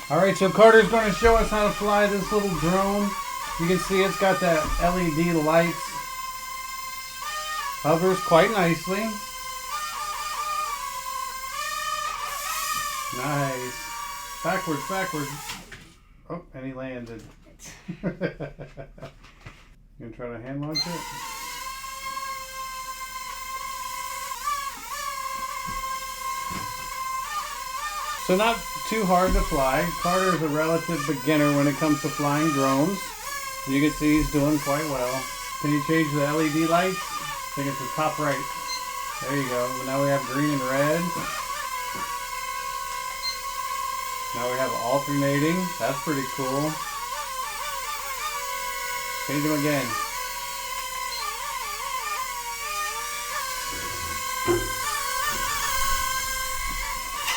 Alright, so Carter's going to show us how to fly this little drone. You can see it's got that LED lights. Hovers quite nicely. Nice. Backwards, backwards. Oh, and he landed. You gonna try to hand launch it? So not too hard to fly. Carter is a relative beginner when it comes to flying drones. You can see he's doing quite well. Can you change the LED lights? I think it's the top right. There you go. Now we have green and red. Now we have alternating. That's pretty cool. Change them again.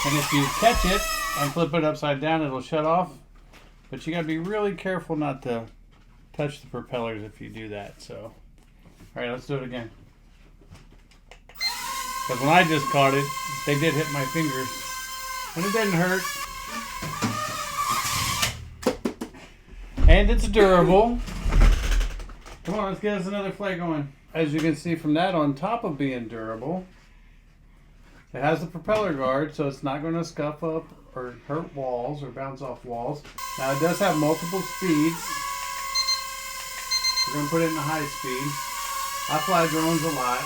And if you catch it and flip it upside down, it'll shut off. But you gotta be really careful not to touch the propellers if you do that. So, all right, let's do it again. Because when I just caught it, they did hit my fingers, and it didn't hurt. And it's durable. Come on, let's get us another flight going. As you can see from that, on top of being durable, it has the propeller guard, so it's not going to scuff up or hurt walls or bounce off walls. Now it does have multiple speeds. We're going to put it in the high speed. I fly drones a lot.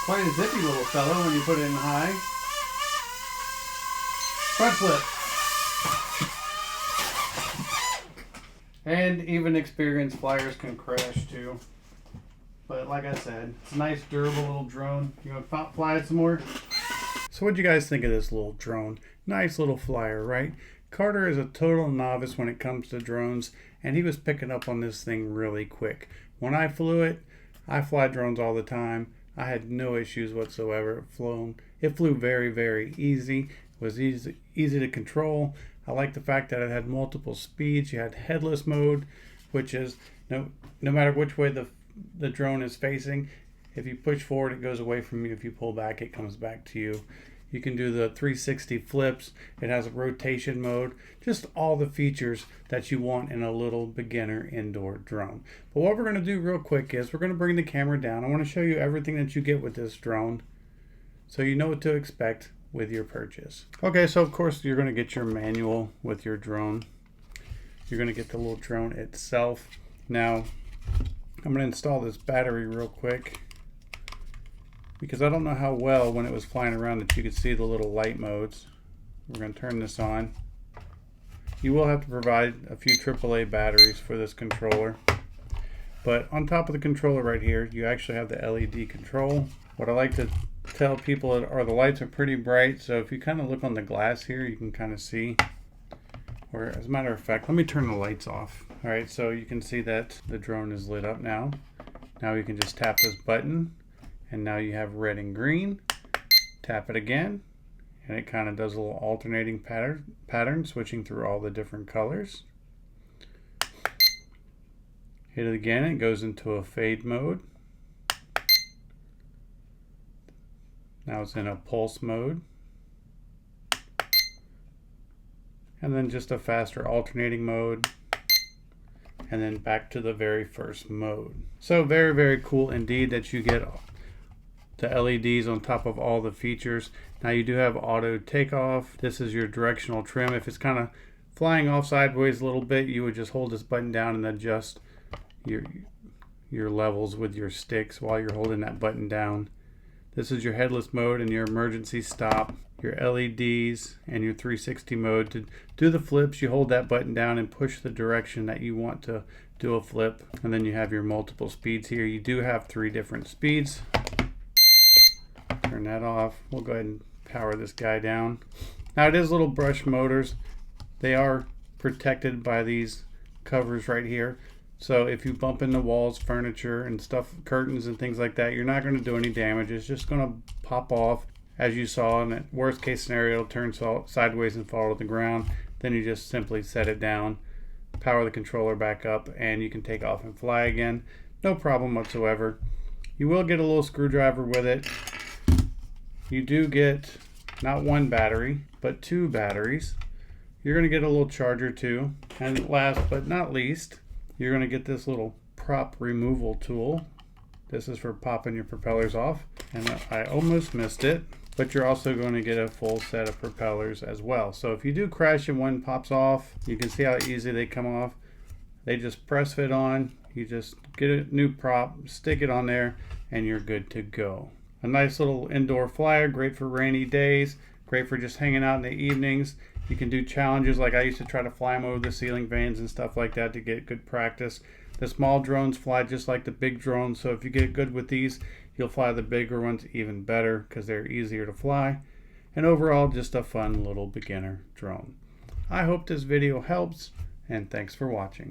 Quite a zippy little fellow when you put it in high. Front flip. And even experienced flyers can crash too. But like I said, it's a nice durable little drone. You want to fly it some more? So what'd you guys think of this little drone? Nice little flyer, right? Carter is a total novice when it comes to drones, and he was picking up on this thing really quick. When I flew it, I fly drones all the time. I had no issues whatsoever. It flew very, very easy. It was easy to control. I like the fact that it had multiple speeds. You had headless mode, which is no matter which way the drone is facing, if you push forward, it goes away from you. If you pull back, it comes back to you. You can do the 360 flips. It has a rotation mode. Just all the features that you want in a little beginner indoor drone. But what we're going to do real quick is we're going to bring the camera down. I want to show you everything that you get with this drone so you know what to expect with your purchase. Okay, so of course you're going to get your manual with your drone. You're going to get the little drone itself. Now, I'm going to install this battery real quick, because I don't know how well when it was flying around that you could see the little light modes. We're going to turn this on. You will have to provide a few AAA batteries for this controller. But on top of the controller right here, you actually have the LED control. What I like to tell people are the lights are pretty bright, so if you kind of look on the glass here, you can kind of see. Or as a matter of fact, let me turn the lights off. All right, so you can see that the drone is lit up now. Now you can just tap this button, and now you have red and green. Tap it again, and it kind of does a little alternating pattern, switching through all the different colors. Hit it again, it goes into a fade mode. Now it's in a pulse mode. And then just a faster alternating mode. And then back to the very first mode. So very, very cool indeed that you get the LEDs on top of all the features. Now you do have auto takeoff. This is your directional trim. If it's kind of flying off sideways a little bit, you would just hold this button down and adjust your levels with your sticks while you're holding that button down. This is your headless mode and your emergency stop, your LEDs, and your 360 mode. To do the flips, you hold that button down and push the direction that you want to do a flip. And then you have your multiple speeds here. You do have 3 different speeds. Turn that off. We'll go ahead and power this guy down. Now it is little brush motors. They are protected by these covers right here. So if you bump into walls, furniture, and stuff, curtains and things like that, you're not going to do any damage. It's just going to pop off, as you saw. In the worst case scenario, it'll turn sideways and fall to the ground. Then you just simply set it down, power the controller back up, and you can take off and fly again. no problem whatsoever. You will get a little screwdriver with it. You do get not one battery, but 2 batteries. You're going to get a little charger too. And last but not least, you're going to get this little prop removal tool. This is for popping your propellers off. And I almost missed it, but you're also going to get a full set of propellers as well. So if you do crash and one pops off, you can see how easy they come off. They just press fit on. You just get a new prop, stick it on there, and you're good to go. A nice little indoor flyer, great for rainy days, great for just hanging out in the evenings. You can do challenges like I used to try to fly them over the ceiling fans and stuff like that to get good practice. The small drones fly just like the big drones, so if you get good with these, you'll fly the bigger ones even better because they're easier to fly. And overall, just a fun little beginner drone. I hope this video helps, and thanks for watching.